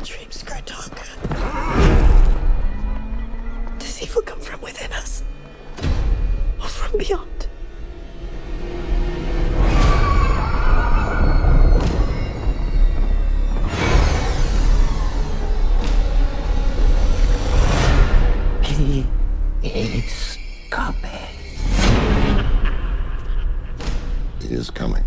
dreams grow darker. Does evil come from within us? Or from beyond? He is coming. He is coming.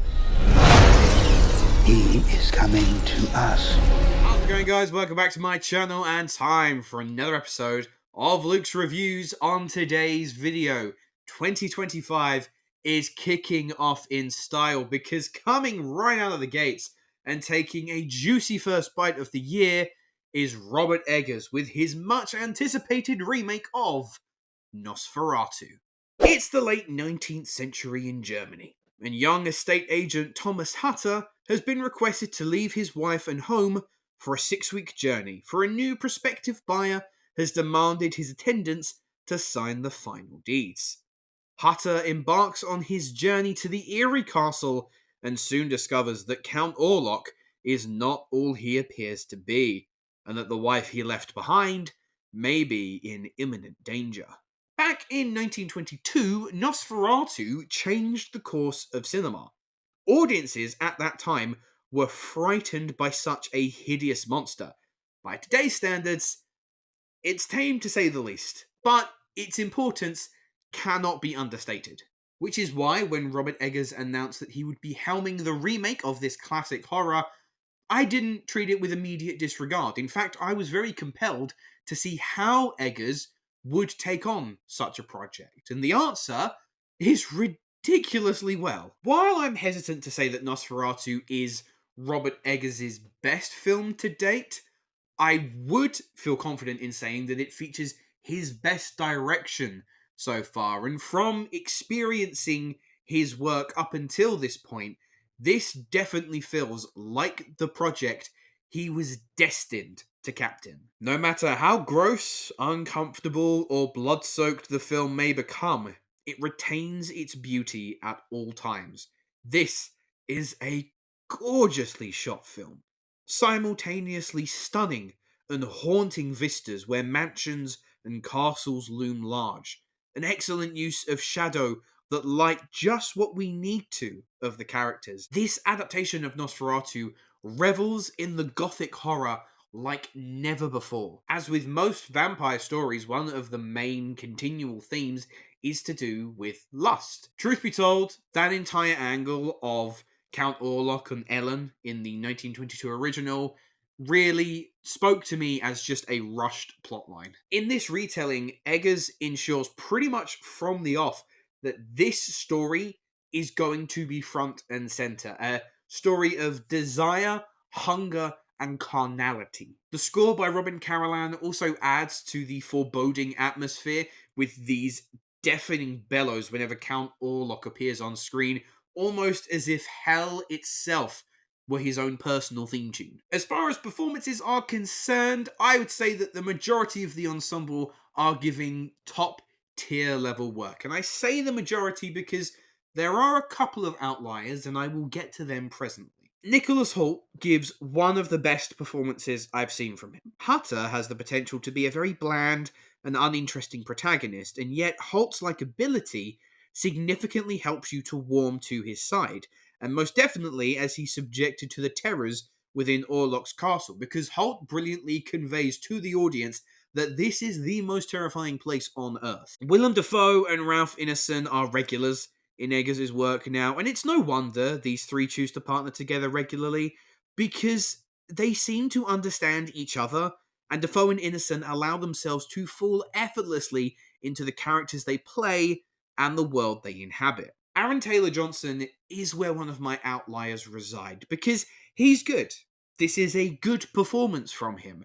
He is coming to us. How's it going, guys? Welcome back to my channel and time for another episode of Luke's Reviews. On today's video, 2025 is kicking off in style because coming right out of the gates and taking a juicy first bite of the year is Robert Eggers with his much anticipated remake of Nosferatu. It's the late 19th century in Germany, and young estate agent Thomas Hutter has been requested to leave his wife and home for a 6-week journey, for a new prospective buyer has demanded his attendance to sign the final deeds. Hutter embarks on his journey to the eerie castle and soon discovers that Count Orlok is not all he appears to be, and that the wife he left behind may be in imminent danger. Back in 1922, Nosferatu changed the course of cinema. Audiences at that time were frightened by such a hideous monster. By today's standards, it's tame to say the least, but its importance cannot be understated. Which is why when Robert Eggers announced that he would be helming the remake of this classic horror, I didn't treat it with immediate disregard. In fact, I was very compelled to see how Eggers would take on such a project. And the answer is ridiculously well. While I'm hesitant to say that Nosferatu is Robert Eggers' best film to date, I would feel confident in saying that it features his best direction so far. And from experiencing his work up until this point, this definitely feels like the project he was destined to captain. No matter how gross, uncomfortable, or blood-soaked the film may become, it retains its beauty at all times. This is a gorgeously shot film, simultaneously stunning and haunting vistas where mansions and castles loom large, an excellent use of shadow that light just what we need to of the characters. This adaptation of Nosferatu revels in the gothic horror like never before. As with most vampire stories, one of the main continual themes is to do with lust. Truth be told, that entire angle of Count Orlok and Ellen in the 1922 original really spoke to me as just a rushed plotline. In this retelling, Eggers ensures pretty much from the off that this story is going to be front and center. A story of desire, hunger, and carnality. The score by Robin Carolan also adds to the foreboding atmosphere with these deafening bellows whenever Count Orlok appears on screen, almost as if hell itself were his own personal theme tune. As far as performances are concerned, I would say that the majority of the ensemble are giving top tier level work. And I say the majority because there are a couple of outliers, and I will get to them presently. Nicholas Hoult gives one of the best performances I've seen from him. Hutter has the potential to be a very bland and uninteresting protagonist, and yet Hoult's likability significantly helps you to warm to his side, and most definitely as he's subjected to the terrors within Orlok's castle, because Hoult brilliantly conveys to the audience that this is the most terrifying place on Earth. Willem Dafoe and Ralph Ineson are regulars in Eggers' work now, and it's no wonder these three choose to partner together regularly, because they seem to understand each other, and Dafoe and Ineson allow themselves to fall effortlessly into the characters they play and the world they inhabit. Aaron Taylor-Johnson is where one of my outliers reside, because he's good. This is a good performance from him,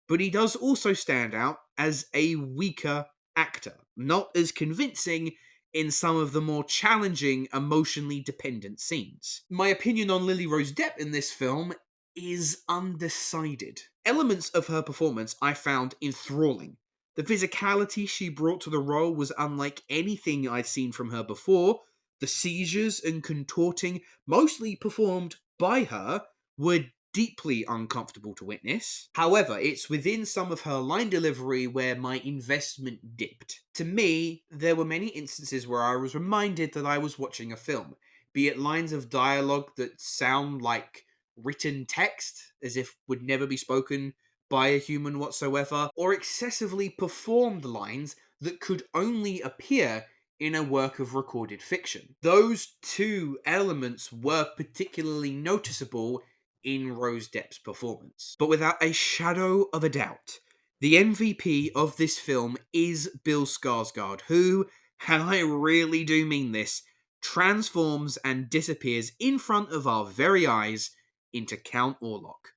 but he does also stand out as a weaker actor, not as convincing in some of the more challenging, emotionally dependent scenes. My opinion on Lily Rose Depp in this film is undecided. Elements of her performance I found enthralling. The physicality she brought to the role was unlike anything I'd seen from her before. The seizures and contorting, mostly performed by her, were deeply uncomfortable to witness. However, it's within some of her line delivery where my investment dipped. To me, there were many instances where I was reminded that I was watching a film, be it lines of dialogue that sound like written text, as if would never be spoken by a human whatsoever, or excessively performed lines that could only appear in a work of recorded fiction. Those two elements were particularly noticeable in Rose Depp's performance. But without a shadow of a doubt, the MVP of this film is Bill Skarsgård, who, and I really do mean this, transforms and disappears in front of our very eyes into Count Orlok.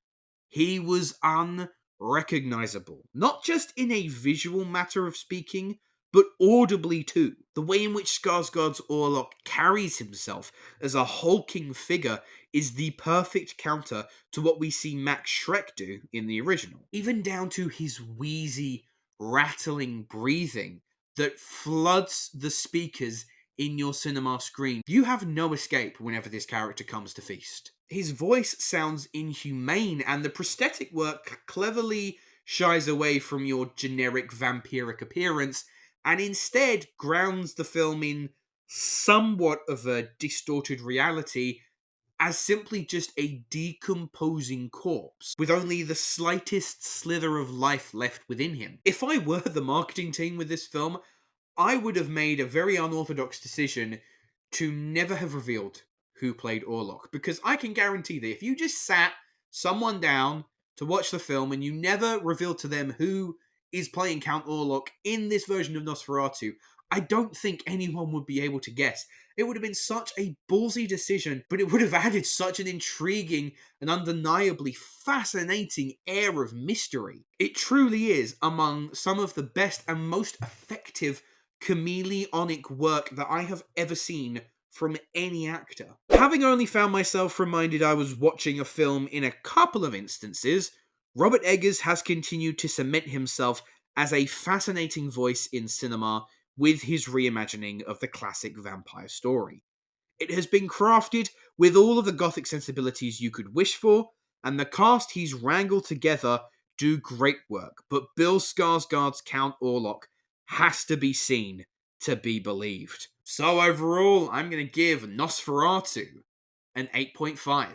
He was unrecognizable, not just in a visual matter of speaking, but audibly too. The way in which Skarsgård's Orlok carries himself as a hulking figure is the perfect counter to what we see Max Schreck do in the original. Even down to his wheezy, rattling breathing that floods the speakers in your cinema screen. You have no escape whenever this character comes to feast. His voice sounds inhumane, and the prosthetic work cleverly shies away from your generic vampiric appearance and instead grounds the film in somewhat of a distorted reality as simply just a decomposing corpse with only the slightest slither of life left within him. If I were the marketing team with this film, I would have made a very unorthodox decision to never have revealed who played Orlok, because I can guarantee that if you just sat someone down to watch the film and you never revealed to them who is playing Count Orlok in this version of Nosferatu, I don't think anyone would be able to guess. It would have been such a ballsy decision, but it would have added such an intriguing and undeniably fascinating air of mystery. It truly is among some of the best and most effective chameleonic work that I have ever seen from any actor. Having only found myself reminded I was watching a film in a couple of instances, Robert Eggers has continued to cement himself as a fascinating voice in cinema with his reimagining of the classic vampire story. It has been crafted with all of the gothic sensibilities you could wish for, and the cast he's wrangled together do great work, but Bill Skarsgård's Count Orlok has to be seen to be believed. So overall, I'm going to give Nosferatu an 8.5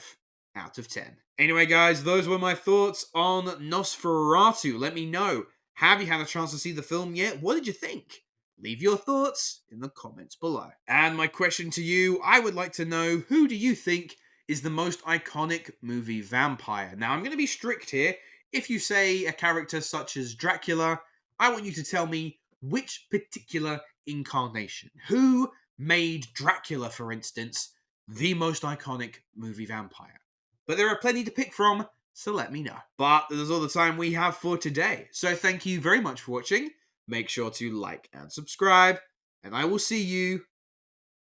out of 10. Anyway, guys, those were my thoughts on Nosferatu. Let me know, have you had a chance to see the film yet? What did you think? Leave your thoughts in the comments below. And my question to you, I would like to know, who do you think is the most iconic movie vampire? Now, I'm going to be strict here. If you say a character such as Dracula, I want you to tell me which particular incarnation. Who made Dracula, for instance, the most iconic movie vampire? But there are plenty to pick from, so let me know. But that is all the time we have for today. So thank you very much for watching. Make sure to like and subscribe, and I will see you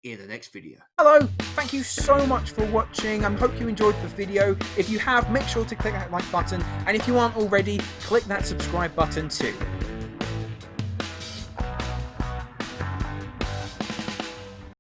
in the next video. Hello, thank you so much for watching. I hope you enjoyed the video. If you have, make sure to click that like button, and if you aren't already, click that subscribe button too.